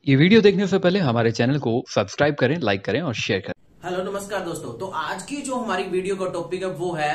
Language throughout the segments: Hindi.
ये वीडियो देखने से पहले हमारे चैनल को सब्सक्राइब करें, लाइक करें और शेयर करें। हेलो नमस्कार दोस्तों। तो आज की जो हमारी वीडियो का टॉपिक है वो है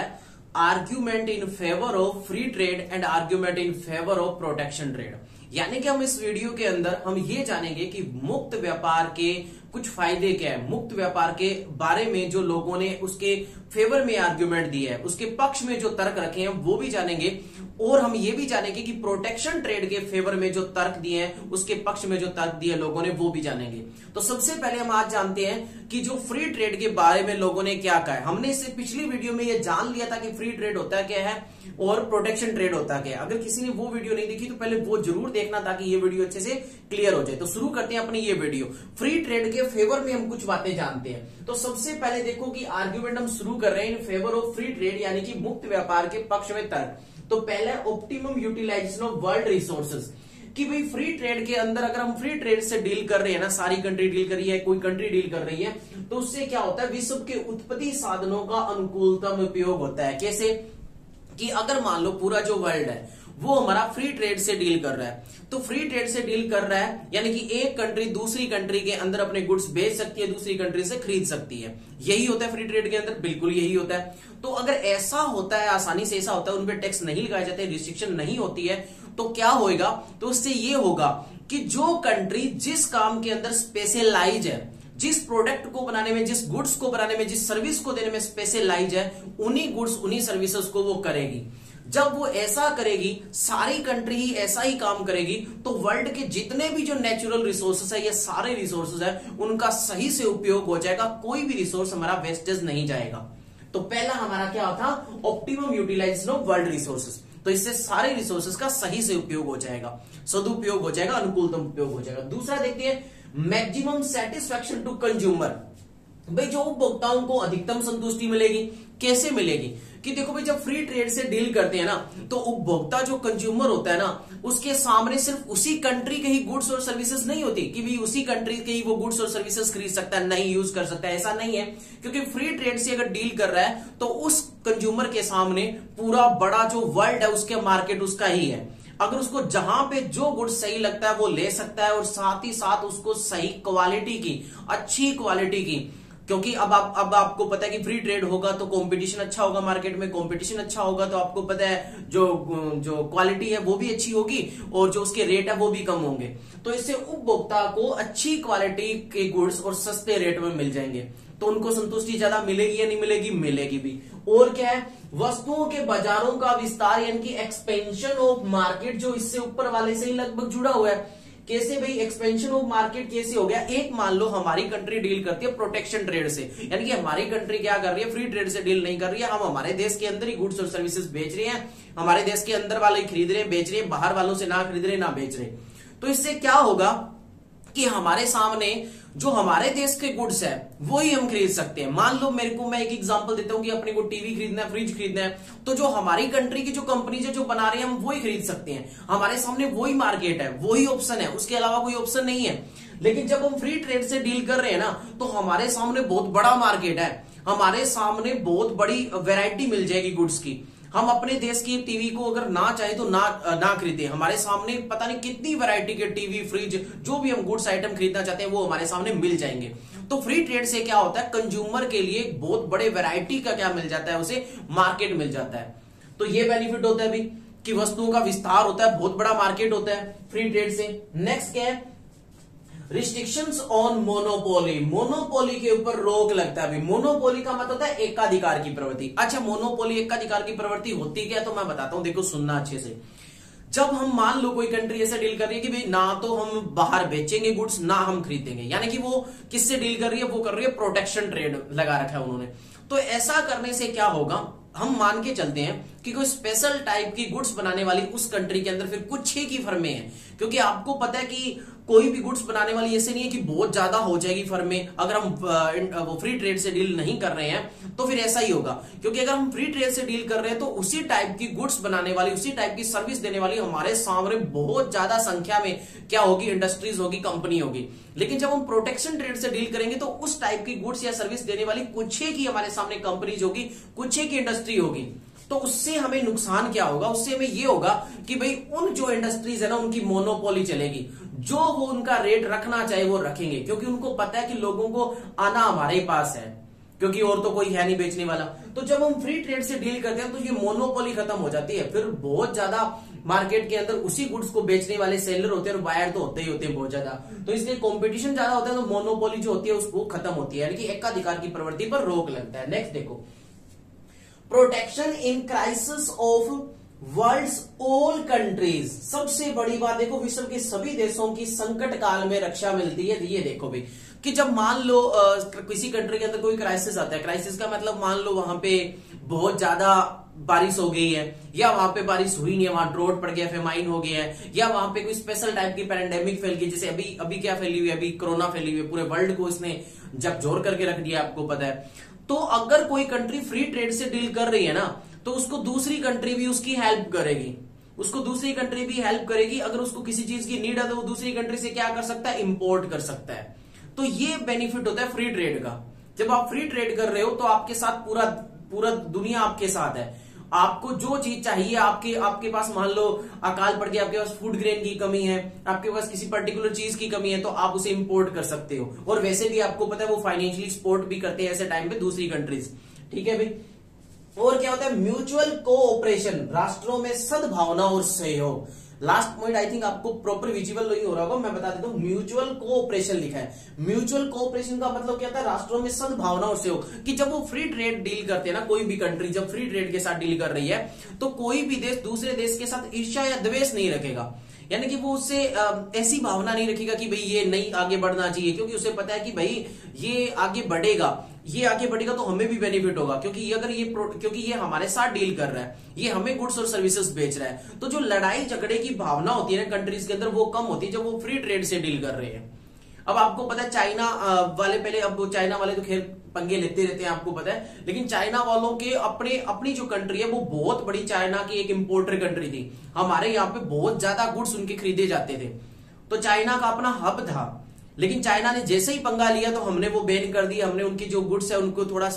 argument in favour of free trade and argument in favour of protection trade. यानी कि हम इस वीडियो के अंदर हम ये जानेंगे कि मुक्त व्यापार के कुछ फायदे क्या है, मुक्त व्यापार के बारे में जो लोगों ने उसके फेवर में आर्ग्यूमेंट दिया है, उसके पक्ष में जो तर्क रखे हैं वो भी जानेंगे, और हम ये भी जानेंगे कि प्रोटेक्शन ट्रेड के फेवर में जो तर्क दिए हैं, उसके पक्ष में जो तर्क दिए लोगों ने वो भी जानेंगे। तो सबसे पहले हम आज जानते हैं कि जो फ्री ट्रेड के बारे में लोगों ने क्या कहा है। हमने इससे पिछली वीडियो में ये जान लिया था कि फ्री ट्रेड होता क्या है और प्रोटेक्शन ट्रेड होता क्या है। अगर किसी ने वो वीडियो नहीं देखी तो पहले वो जरूर देखना ताकि ये वीडियो अच्छे से क्लियर हो जाए। तो शुरू करते हैं अपनी ये वीडियो। फ्री ट्रेड के फेवर में हम कुछ बातें जानते हैं। तो सबसे पहले देखो कि आर्ग्यूमेंट हम शुरू कर रहे हैं इन फेवर ऑफ फ्री ट्रेड यानी कि मुक्त व्यापार के पक्ष में तर्क। तो पहला optimum utilisation of world resources, कि भाई फ्री ट्रेड के अंदर अगर हम फ्री ट्रेड से डील कर रहे हैं ना, सारी कंट्री डील कर रही है, कोई कंट्री डील कर रही है, तो उससे क्या होता है, विश्व के उत्पत्ति साधनों का अनुकूलतम उपयोग होता है। कैसे कि अगर मान लो पूरा जो वर्ल्ड है वो हमारा फ्री ट्रेड से डील कर रहा है, तो फ्री ट्रेड से डील कर रहा है यानी कि एक कंट्री दूसरी कंट्री के अंदर अपने गुड्स बेच सकती है, दूसरी कंट्री से खरीद सकती है। यही होता है फ्री ट्रेड के अंदर, बिल्कुल यही होता है। तो अगर ऐसा होता है, आसानी से ऐसा होता है, उनपे टैक्स नहीं लगाए जाते, रिस्ट्रिक्शन नहीं होती है, तो क्या होगा, तो उससे ये होगा कि जो कंट्री जिस काम के अंदर स्पेशलाइज है, जिस प्रोडक्ट को बनाने में, जिस गुड्स को बनाने में, जिस सर्विस को देने में स्पेशलाइज है, उन्हीं गुड्स उन्हीं सर्विसेज को वो करेगी। जब वो ऐसा करेगी, सारी कंट्री ही ऐसा ही काम करेगी, तो वर्ल्ड के जितने भी जो नेचुरल रिसोर्सेस है, ये सारे रिसोर्सेस है, उनका सही से उपयोग हो जाएगा, कोई भी रिसोर्स हमारा वेस्टेज नहीं जाएगा। तो पहला हमारा क्या था, optimum utilisation of world resources. तो इससे सारे रिसोर्सेस का सही से उपयोग हो जाएगा, सदुपयोग हो जाएगा, अनुकूलतम उपयोग हो जाएगा। दूसरा देखते हैं मैक्सिमम सेटिस्फैक्शन टू कंज्यूमर। भाई जो उपभोक्ताओं को अधिकतम संतुष्टि मिलेगी, कैसे मिलेगी, कि देखो भाई जब फ्री ट्रेड से डील करते हैं ना, तो उपभोक्ता जो कंज्यूमर होता है ना, उसके सामने सिर्फ उसी कंट्री के ही गुड्स और सर्विसेज नहीं होती कि भाई उसी कंट्री के ही वो गुड्स और सर्विसेज खरीद सकता है, नहीं यूज कर सकता है, ऐसा नहीं है। क्योंकि फ्री ट्रेड से अगर डील कर रहा है तो उस कंज्यूमर के सामने पूरा बड़ा जो वर्ल्ड है उसके मार्केट उसका ही है। अगर उसको जहां पे जो गुड सही लगता है वो ले सकता है, और साथ ही साथ उसको सही क्वालिटी की, अच्छी क्वालिटी की, क्योंकि अब आपको पता है कि फ्री ट्रेड होगा तो कंपटीशन अच्छा होगा, मार्केट में कंपटीशन अच्छा होगा, तो आपको पता है जो क्वालिटी है वो भी अच्छी होगी और जो उसके रेट है वो भी कम होंगे। तो इससे उपभोक्ता को अच्छी क्वालिटी के गुड्स और सस्ते रेट में मिल जाएंगे, तो उनको संतुष्टि ज्यादा मिलेगी या नहीं मिलेगी, मिलेगी भी। और क्या है, वस्तुओं के बाजारों का विस्तार यानी कि एक्सपेंशन ऑफ मार्केट, जो इससे ऊपर वाले से ही लगभग जुड़ा हुआ है। कैसे भाई एक्सपेंशन ऑफ मार्केट कैसे हो गया, एक मान लो हमारी कंट्री डील करती है प्रोटेक्शन ट्रेड से, यानी कि हमारी कंट्री क्या कर रही है, फ्री ट्रेड से डील नहीं कर रही है, हम हमारे देश के अंदर ही गुड्स और सर्विसेज बेच रहे हैं, हमारे देश के अंदर वाले खरीद रहे हैं, बेच रहे हैं, बाहर वालों से ना खरीद रहे ना बेच रहे। तो इससे क्या होगा कि हमारे सामने जो हमारे देश के गुड्स है वो ही हम खरीद सकते हैं। मान लो मैं एक एग्जांपल देता हूं कि अपने को टीवी खरीदना है, फ्रिज खरीदना है, तो जो हमारी कंट्री की जो कंपनीज है जो बना रहे हैं हम वो ही खरीद सकते हैं, हमारे सामने वही मार्केट है, वही ऑप्शन है, उसके अलावा कोई ऑप्शन नहीं है। लेकिन जब हम फ्री ट्रेड से डील कर रहे हैं ना, तो हमारे सामने बहुत बड़ा मार्केट है, हमारे सामने बहुत बड़ी वैरायटी मिल जाएगी गुड्स की। हम अपने देश की टीवी को अगर ना चाहे तो ना खरीदे, हमारे सामने पता नहीं कितनी वैरायटी के टीवी, फ्रिज, जो भी हम गुड्स आइटम खरीदना चाहते हैं वो हमारे सामने मिल जाएंगे। तो फ्री ट्रेड से क्या होता है, कंज्यूमर के लिए बहुत बड़े वैरायटी का क्या मिल जाता है, उसे मार्केट मिल जाता है। तो ये बेनिफिट होता है अभी कि वस्तुओं का विस्तार होता है, बहुत बड़ा मार्केट होता है फ्री ट्रेड से। नेक्स्ट क्या है, रिस्ट्रिक्शंस ऑन मोनोपोली, मोनोपोली के ऊपर रोक लगता है। मोनोपोली का मतलब होता है एकाधिकार की प्रवृत्ति। अच्छा, मोनोपोली एकाधिकार की प्रवृत्ति होती क्या, तो मैं बताता हूं, देखो सुनना अच्छे से। जब हम मान लो कोई कंट्री ऐसा डील कर रही है कि भाई ना तो हम बाहर बेचेंगे गुड्स, ना हम खरीदेंगे, यानी कि वो किससे डील कर रही है, वो कर रही है प्रोटेक्शन ट्रेड लगा रखा है उन्होंने। तो ऐसा करने से क्या होगा, हम मान के चलते हैं कि कोई स्पेशल टाइप की गुड्स बनाने वाली उस कंट्री के अंदर फिर कुछ ही की फर्में हैं, क्योंकि आपको पता है कि कोई भी गुड्स बनाने वाली ऐसे नहीं है कि बहुत ज्यादा हो जाएगी फर्में। अगर हम वो फ्री ट्रेड से डील नहीं कर रहे हैं तो फिर ऐसा ही होगा, क्योंकि अगर हम फ्री ट्रेड से डील कर रहे हैं तो उसी टाइप की गुड्स बनाने वाली, उसी टाइप की सर्विस देने वाली हमारे सामने बहुत ज्यादा संख्या में क्या होगी, इंडस्ट्रीज होगी, कंपनी होगी। लेकिन जब हम प्रोटेक्शन ट्रेड से डील करेंगे तो उस टाइप की गुड्स या सर्विस देने वाली कुछ ही की हमारे सामने कंपनीज होगी, कुछ ही की इंडस्ट्री होगी। तो उससे हमें नुकसान क्या होगा, उससे हमें ये होगा कि भाई उन जो इंडस्ट्रीज है ना उनकी मोनोपोली चलेगी, जो वो उनका रेट रखना चाहे वो रखेंगे, क्योंकि उनको पता है कि लोगों को आना हमारे पास है, क्योंकि और तो कोई है नहीं बेचने वाला। तो जब हम फ्री ट्रेड से डील करते हैं तो ये मोनोपोली खत्म हो जाती है। फिर बहुत ज्यादा मार्केट के अंदर उसी गुड्स को बेचने वाले सेलर होते हैं और बायर तो होते ही होते हैं बहुत ज्यादा। तो इसलिए कंपटीशन ज्यादा होता है तो मोनोपोली जो होती है उसको खत्म होती है, यानी कि एकाधिकार की प्रवृत्ति पर रोक लगता है। नेक्स्ट देखो, protection in crisis of world's all countries. सबसे बड़ी बात देखो, विश्व के सभी देशों की संकट काल में रक्षा मिलती है। ये देखो भाई कि जब मान लो किसी कंट्री के अंदर कोई क्राइसिस आता है, क्राइसिस का मतलब मान लो वहां पे बहुत ज्यादा बारिश हो गई है, या वहां पे बारिश हुई नहीं है, वहां ड्रॉट पड़ गया, फेमाइन हो गया है, या वहां पे कोई स्पेशल टाइप की पैंडेमिक फैल गई, जैसे अभी क्या फैली हुई है, अभी कोरोना फैली हुई है, पूरे वर्ल्ड को इसने झकझोर करके रख दिया, आपको पता है। तो अगर कोई कंट्री फ्री ट्रेड से डील कर रही है ना, तो उसको दूसरी कंट्री भी उसकी हेल्प करेगी, उसको दूसरी कंट्री भी हेल्प करेगी। अगर उसको किसी चीज की नीड है तो वो दूसरी कंट्री से क्या कर सकता है, इंपोर्ट कर सकता है। तो ये बेनिफिट होता है फ्री ट्रेड का। जब आप फ्री ट्रेड कर रहे हो तो आपके साथ पूरा दुनिया आपके साथ है। आपको जो चीज चाहिए, आपके पास मान लो अकाल पड़ गया, आपके पास फूड ग्रेन की कमी है, आपके पास किसी पर्टिकुलर चीज की कमी है, तो आप उसे इंपोर्ट कर सकते हो। और वैसे भी आपको पता है वो फाइनेंशियली सपोर्ट भी करते हैं ऐसे टाइम पे दूसरी कंट्रीज। ठीक है भाई। और क्या होता है, म्यूचुअल कोऑपरेशन, राष्ट्रों में सद्भावना और सहयोग। लास्ट पॉइंट आई थिंक आपको प्रॉपर विजिबल नहीं हो रहा होगा, मैं बता देता हूं। म्यूचुअल कोऑपरेशन लिखा है। म्यूचुअल कोऑपरेशन का मतलब क्या था, राष्ट्रों में सद्भावना और सहयोग। कि जब वो फ्री ट्रेड डील करते हैं ना, कोई भी कंट्री जब फ्री ट्रेड के साथ डील कर रही है, तो कोई भी देश दूसरे देश के साथ ईर्ष्या या द्वेष नहीं रखेगा। यानी कि वो उससे ऐसी भावना नहीं रखेगा कि भाई ये नहीं आगे बढ़ना चाहिए, क्योंकि उसे पता है कि भाई ये आगे बढ़ेगा तो हमें भी बेनिफिट होगा, क्योंकि ये हमारे साथ डील कर रहा है, ये हमें गुड्स और सर्विसेज बेच रहा है। तो जो लड़ाई झगड़े की भावना होती है ना कंट्रीज के अंदर, वो कम होती है जब वो फ्री ट्रेड से डील कर रहे हैं। अब आपको पता है चाइना वाले पहले, अब चाइना वाले तो खैर पंगे लेते रहते हैं, आपको पता है, लेकिन चाइना वालों के अपनी जो कंट्री है वो बहुत बड़ी, चाइना की एक इंपोर्टर कंट्री थी। हमारे यहाँ पे बहुत ज्यादा गुड्स उनके खरीदे जाते थे, तो चाइना का अपना हब था। लेकिन चाइना ने जैसे ही पंगा लिया तो हमने वो बैन कर दिया, हमने उनकी जो गुड्स है उनको थोड़ा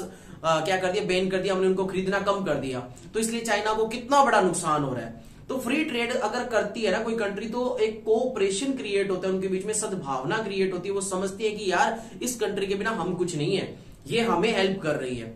क्या कर दिया, बैन कर दिया, हमने उनको खरीदना कम कर दिया। तो इसलिए चाइना को कितना बड़ा नुकसान हो रहा है। तो फ्री ट्रेड अगर करती है ना कोई कंट्री, तो एक कोऑपरेशन क्रिएट होता है उनके बीच में, सद्भावना क्रिएट होती है। वो समझती है कि यार इस कंट्री के बिना हम कुछ नहीं है, ये हमें हेल्प कर रही है।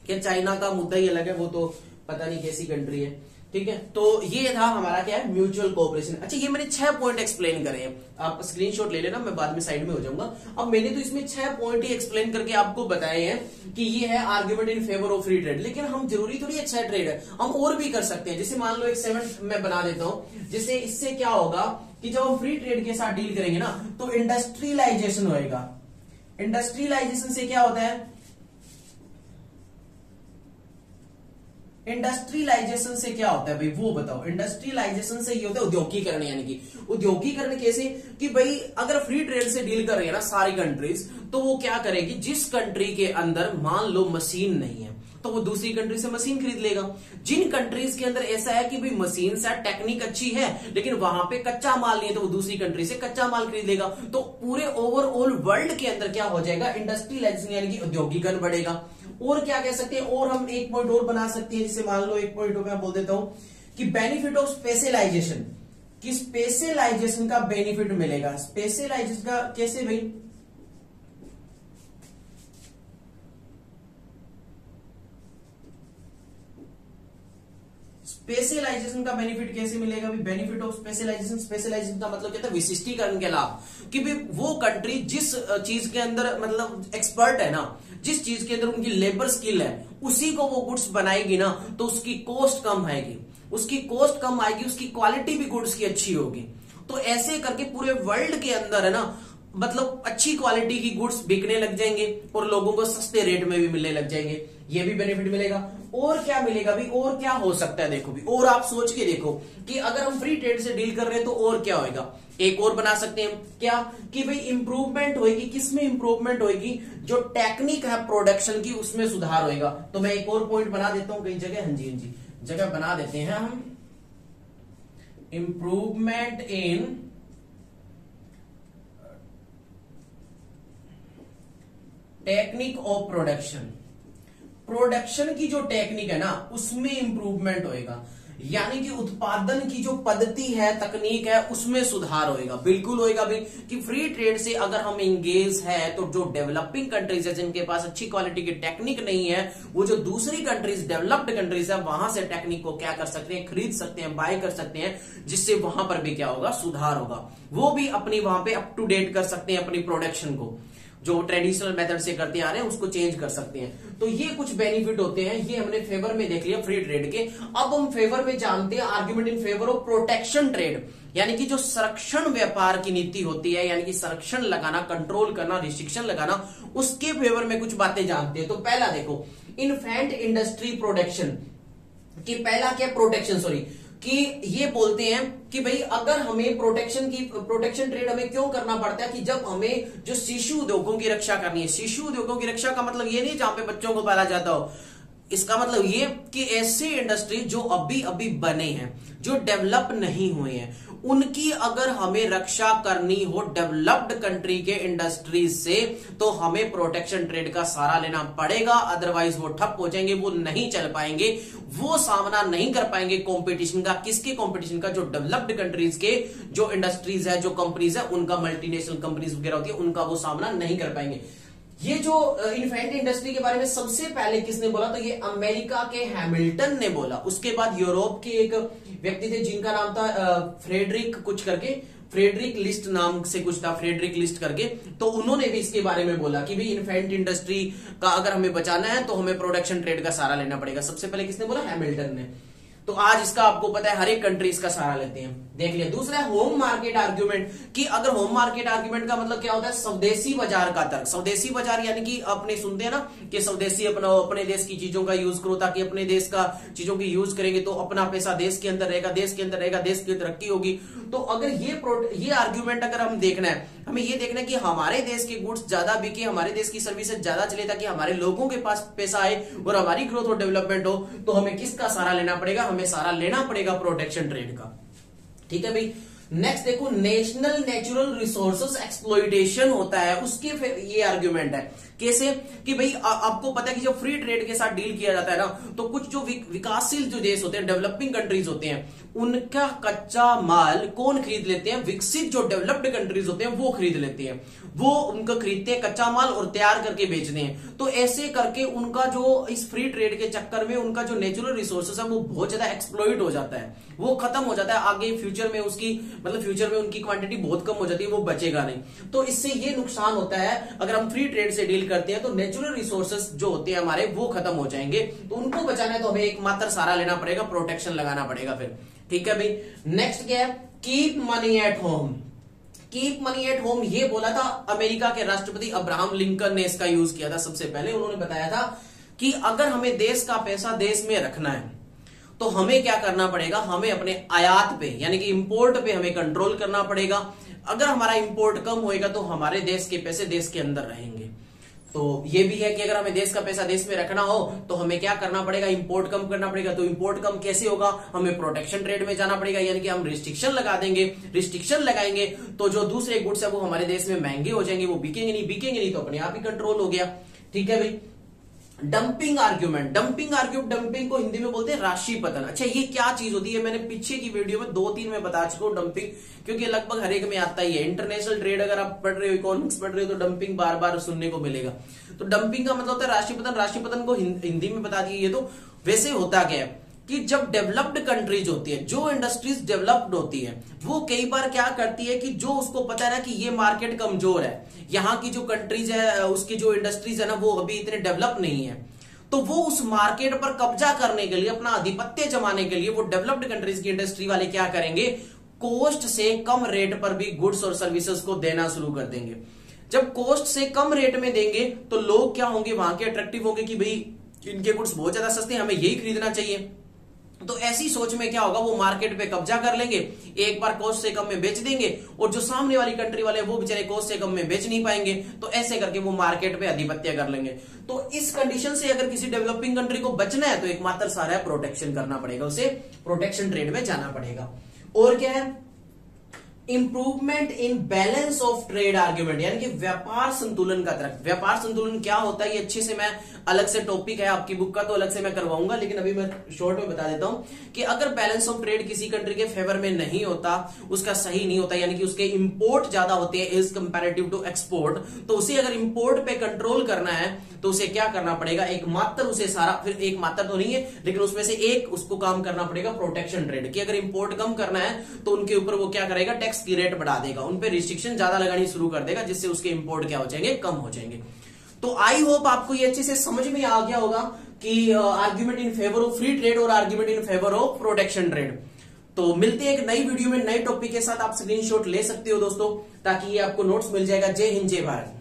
क्या चाइना का मुद्दा ही अलग है, वो तो पता नहीं कैसी कंट्री है। ठीक है, तो ये था हमारा क्या है, म्यूचुअल कोऑपरेशन। अच्छा, ये मैंने 6 पॉइंट एक्सप्लेन करे हैं, आप स्क्रीनशॉट ले लेना, मैं बाद में साइड में हो जाऊंगा। अब मैंने तो इसमें 6 पॉइंट ही एक्सप्लेन करके आपको बताए हैं कि ये है argument in favour of free trade. लेकिन हम जरूरी थोड़ी अच्छा ट्रेड है, हम और भी कर सकते हैं। जैसे मान लो एक 7 मैं बना देता हूं, जिससे इससे क्या होगा कि जब हम फ्री ट्रेड के साथ डील करेंगे ना, तो इंडस्ट्रियलाइजेशन होएगा। इंडस्ट्रियलाइजेशन से क्या होता है, इंडस्ट्रियलाइजेशन से क्या होता है भाई, वो बताओ। इंडस्ट्रियलाइजेशन से ये होता है उद्योगीकरण, यानी कि उद्योगीकरण कैसे कि भाई अगर फ्री ट्रेड से डील कर रही है ना सारी कंट्रीज, तो वो क्या करेगी, जिस कंट्री के अंदर मान लो मशीन नहीं है तो वो दूसरी कंट्री से मशीन खरीद लेगा। जिन कंट्रीज के अंदर ऐसा है कि भाई मशीन से टेक्निक अच्छी है लेकिन वहां पे कच्चा माल नहीं है, तो वो दूसरी कंट्री से कच्चा माल खरीद लेगा। तो पूरे ओवरऑल वर्ल्ड के अंदर क्या हो जाएगा, इंडस्ट्रियलाइजेशन यानी कि उद्योगीकरण बढ़ेगा। और क्या कह सकते हैं, और हम एक पॉइंट और बना सकते हैं, जिसे मान लो एक पॉइंट मैं बोल देता हूं कि बेनिफिट ऑफ स्पेशलाइजेशन, कि स्पेशलाइजेशन का बेनिफिट मिलेगा। स्पेशलाइजेशन का कैसे भाई, स्पेशलाइजेशन का बेनिफिट कैसे मिलेगा भी, बेनिफिट ऑफ स्पेशलाइजेशन। स्पेशलाइजेशन का मतलब क्या था, विशिष्टीकरण के लाभ। कि भाई वो कंट्री जिस चीज के अंदर मतलब एक्सपर्ट है ना, जिस चीज के अंदर उनकी लेबर स्किल है, उसी को वो गुड्स बनाएगी ना, तो उसकी कॉस्ट कम आएगी, उसकी कॉस्ट कम आएगी, उसकी क्वालिटी भी गुड्स की अच्छी होगी। तो ऐसे करके पूरे वर्ल्ड के अंदर है ना, मतलब अच्छी क्वालिटी की गुड्स बिकने लग जाएंगे और लोगों को सस्ते रेट में भी मिलने लग जाएंगे। ये भी बेनिफिट मिलेगा। और क्या मिलेगा भी, और क्या हो सकता है देखो भी, और आप सोच के देखो कि अगर हम फ्री ट्रेड से डील कर रहे हैं तो और क्या होएगा। एक और बना सकते हैं क्या कि भाई इंप्रूवमेंट होएगी। किसमें इंप्रूवमेंट होएगी, जो टेक्निक है प्रोडक्शन की उसमें सुधार होएगा। तो मैं एक और पॉइंट बना देता हूं कई जगह, हाँ जी जगह बना देते हैं हम, improvement in technique of production. Production की जो टेक्निक है ना उसमें इंप्रूवमेंट होएगा। यानी कि उत्पादन की जो पद्धति है, तकनीक है, उसमें सुधार होएगा, बिल्कुल होएगा भी। कि फ्री ट्रेड से अगर हम इंगेज है तो जो डेवलपिंग कंट्रीज है जिनके पास अच्छी क्वालिटी की टेक्निक नहीं है, वो जो दूसरी कंट्रीज, डेवलप्ड कंट्रीज है, वहां से टेक्निक को क्या कर सकते हैं, खरीद सकते हैं, बाय कर सकते हैं, जिससे वहां पर भी क्या होगा, सुधार होगा। वो भी अपनी वहां पे अप टू डेट कर सकते हैं अपनी प्रोडक्शन को, जो ट्रेडिशनल मेथड से करते आ रहे हैं उसको चेंज कर सकते हैं। तो ये कुछ बेनिफिट होते हैं, ये हमने फेवर में देख लिया फ्री ट्रेड के। अब हम फेवर में जानते हैं argument in favour of protection trade, यानी कि जो संरक्षण व्यापार की नीति होती है, यानी कि संरक्षण लगाना, कंट्रोल करना, रिस्ट्रिक्शन लगाना, उसके फेवर में कुछ बातें जानते हैं। तो पहला देखो, इन्फेंट इंडस्ट्री प्रोटेक्शन कि पहला क्या, प्रोटेक्शन, सॉरी, कि ये बोलते हैं कि भाई अगर हमें प्रोटेक्शन ट्रेड हमें क्यों करना पड़ता है, कि जब हमें जो शिशु उद्योगों की रक्षा करनी है। शिशु उद्योगों की रक्षा का मतलब ये नहीं जहां पे बच्चों को पाला जाता हो, इसका मतलब ये कि ऐसे इंडस्ट्री जो अभी अभी बने हैं, जो डेवलप नहीं हुए हैं, उनकी अगर हमें रक्षा करनी हो डेवलप्ड कंट्री के इंडस्ट्रीज से, तो हमें प्रोटेक्शन ट्रेड का सहारा लेना पड़ेगा, अदरवाइज वो ठप हो जाएंगे, वो नहीं चल पाएंगे, वो सामना नहीं कर पाएंगे कंपटीशन का। किसके कंपटीशन का, जो डेवलप्ड कंट्रीज के जो इंडस्ट्रीज है, जो कंपनीज है, उनका, मल्टीनेशनल कंपनीज वगैरह होती है, उनका वो सामना नहीं कर पाएंगे। ये जो इन्फेंट इंडस्ट्री के बारे में सबसे पहले किसने बोला, तो ये अमेरिका के हैमिल्टन ने बोला। उसके बाद यूरोप के एक व्यक्ति थे जिनका नाम था फ्रेडरिक कुछ करके, फ्रेडरिक लिस्ट नाम से कुछ था, फ्रेडरिक लिस्ट करके, तो उन्होंने भी इसके बारे में बोला कि भाई इन्फेंट इंडस्ट्री का अगर हमें बचाना है तो हमें प्रोडक्शन ट्रेड का सहारा लेना पड़ेगा। सबसे पहले किसने बोला, हैमिल्टन ने। तो आज इसका आपको पता है हर एक कंट्री इसका सहारा लेते हैं, देख लिया। दूसरा है होम मार्केट आर्ग्यूमेंट, कि अगर होम मार्केट आर्ग्यूमेंट का मतलब क्या होता है, स्वदेशी बाजार का तर्क। स्वदेशी बाजार यानी कि अपने सुनते हैं ना कि स्वदेशी अपनाओ, अपने देश की चीजों का यूज करो, ताकि अपने देश का चीजों की यूज करेंगे तो अपना पैसा देश के अंदर रहेगा, देश के अंदर रहेगा, देश की तरक्की होगी। तो अगर ये आर्ग्यूमेंट अगर हम देखना है, हमें ये देखना है कि हमारे देश के गुड्स ज्यादा बिके, हमारे देश की सर्विसेज ज्यादा चले, ताकि हमारे लोगों के पास पैसा आए और हमारी ग्रोथ और डेवलपमेंट हो, तो हमें किसका सहारा लेना पड़ेगा, हमें सहारा लेना पड़ेगा प्रोटेक्शन ट्रेड का। ठीक है भाई। नेक्स्ट देखो, नेशनल नेचुरल रिसोर्सेज एक्सप्लॉइटेशन होता है, उसके ये आर्ग्यूमेंट है। कैसे, कि भाई आपको पता है कि जब फ्री ट्रेड के साथ डील किया जाता है ना, तो कुछ जो विकासशील जो देश होते हैं, डेवलपिंग कंट्रीज होते हैं, उनका कच्चा माल कौन खरीद लेते हैं, विकसित जो डेवलप्ड कंट्रीज होते हैं वो खरीद लेते हैं, वो उनका खरीदते हैं कच्चा माल और तैयार करके बेचते हैं। तो ऐसे करके उनका जो इस फ्री ट्रेड के चक्कर में उनका जो नेचुरल रिसोर्सेज है वो बहुत ज्यादा एक्सप्लॉइट हो जाता है, वो खत्म हो जाता है। आगे फ्यूचर में उसकी मतलब फ्यूचर में उनकी क्वांटिटी बहुत कम हो जाती है, वो बचेगा नहीं। तो इससे ये नुकसान होता है अगर हम फ्री ट्रेड से डील करते हैं, तो नेचुरल रिसोर्सेज जो होते हैं हमारे वो खत्म हो जाएंगे। तो उनको बचाना है तो हमें एकमात्र सहारा लेना पड़ेगा, प्रोटेक्शन लगाना पड़ेगा फिर। ठीक है भाई। नेक्स्ट क्या है, keep money at home. Keep money at home ये बोला था अमेरिका के राष्ट्रपति अब्राहम लिंकन ने, इसका यूज किया था सबसे पहले। उन्होंने बताया था कि अगर हमें देश का पैसा देश में रखना है तो हमें क्या करना पड़ेगा, हमें अपने आयात पे यानी कि इंपोर्ट पे हमें कंट्रोल करना पड़ेगा। अगर हमारा इंपोर्ट कम होएगा तो हमारे देश के पैसे देश के अंदर रहेंगे। तो ये भी है कि अगर हमें देश का पैसा देश में रखना हो तो हमें क्या करना पड़ेगा, इंपोर्ट कम करना पड़ेगा। तो इंपोर्ट कम कैसे होगा, हमें प्रोटेक्शन ट्रेड में जाना पड़ेगा, यानी कि हम रिस्ट्रिक्शन लगा देंगे। रिस्ट्रिक्शन लगाएंगे तो जो दूसरे गुड्स है वो हमारे देश में महंगे हो जाएंगे, वो बिकेंगे नहीं तो अपने आप ही कंट्रोल हो गया। ठीक है भाई। डंपिंग आर्ग्यूमेंट, डंपिंग को हिंदी में बोलते हैं राशि पतन। अच्छा, ये क्या चीज होती है, मैंने पीछे की वीडियो में 2-3 में बता चुका हूं डंपिंग, क्योंकि लगभग हर एक में आता ही है। इंटरनेशनल ट्रेड अगर आप पढ़ रहे हो, इकोनॉमिक्स पढ़ रहे हो, तो डंपिंग बार बार सुनने को मिलेगा। तो डंपिंग का मतलब होता है राशि पतन। राशि पतन को हिंदी में बता दिए। तो वैसे होता क्या है कि जब डेवलप्ड कंट्रीज होती है, जो इंडस्ट्रीज डेवलप्ड होती है, वो कई बार क्या करती है कि जो उसको पता है ना कि ये मार्केट कमजोर है, यहाँ की जो कंट्रीज है उसकी जो इंडस्ट्रीज है ना वो अभी इतने डेवलप नहीं है, तो वो उस मार्केट पर कब्जा करने के लिए, अपना आधिपत्य जमाने के लिए वो डेवलप्ड कंट्रीज की इंडस्ट्री वाले क्या करेंगे, कॉस्ट से कम रेट पर भी गुड्स और सर्विसेज को देना शुरू कर देंगे। जब कॉस्ट से कम रेट में देंगे तो लोग क्या होंगे, वहां के अट्रैक्टिव होंगे कि भाई इनके गुड्स बहुत ज्यादा सस्ते हैं, हमें यही खरीदना चाहिए। तो ऐसी सोच में क्या होगा, वो मार्केट पे कब्जा कर लेंगे, एक बार कॉस्ट से कम में बेच देंगे, और जो सामने वाली कंट्री वाले वो बेचारे कॉस्ट से कम में बेच नहीं पाएंगे, तो ऐसे करके वो मार्केट पे आधिपत्य कर लेंगे। तो इस कंडीशन से अगर किसी डेवलपिंग कंट्री को बचना है तो एकमात्र सहारा है प्रोटेक्शन करना पड़ेगा, उसे प्रोटेक्शन ट्रेड में जाना पड़ेगा। और क्या है, improvement in balance of trade argument, यानी कि व्यापार संतुलन का तर्क। व्यापार संतुलन क्या होता है ये अच्छे से मैं अलग से टॉपिक है आपकी बुक का, तो अलग से मैं करवाऊंगा, लेकिन अभी मैं शॉर्ट में बता देता हूं कि अगर बैलेंस ऑफ ट्रेड किसी कंट्री के फेवर में नहीं होता, उसका सही नहीं होता, यानी कि उसके इंपोर्ट ज्यादा होते हैं एज कंपैरेटिव टू एक्सपोर्ट, तो उसे अगर इंपोर्ट पे कंट्रोल करना है तो उसे क्या करना पड़ेगा, एक मात्र उसे सारा, फिर एक मात्र तो नहीं है लेकिन उसमें से एक उसको काम करना पड़ेगा प्रोटेक्शन ट्रेड, कि अगर इंपोर्ट कम करना है तो उनके ऊपर वो क्या करेगा, टैक्स की रेट बढ़ा देगा, उन पे रिस्ट्रिक्शन ज्यादा लगानी शुरू कर देगा, जिससे उसके इंपोर्ट क्या हो जाएंगे, कम हो जाएंगे। तो आई होप आपको ये अच्छे से समझ में आ गया होगा कि argument in favour of free trade और argument in favour of protection trade. तो मिलते हैं एक नई वीडियो में नए टॉपिक के साथ, आप स्क्रीनशॉट ले सकते हो दोस्तों, ताकि ये आपको नोट्स मिल जाएगा। जय हिंद, जय भारत।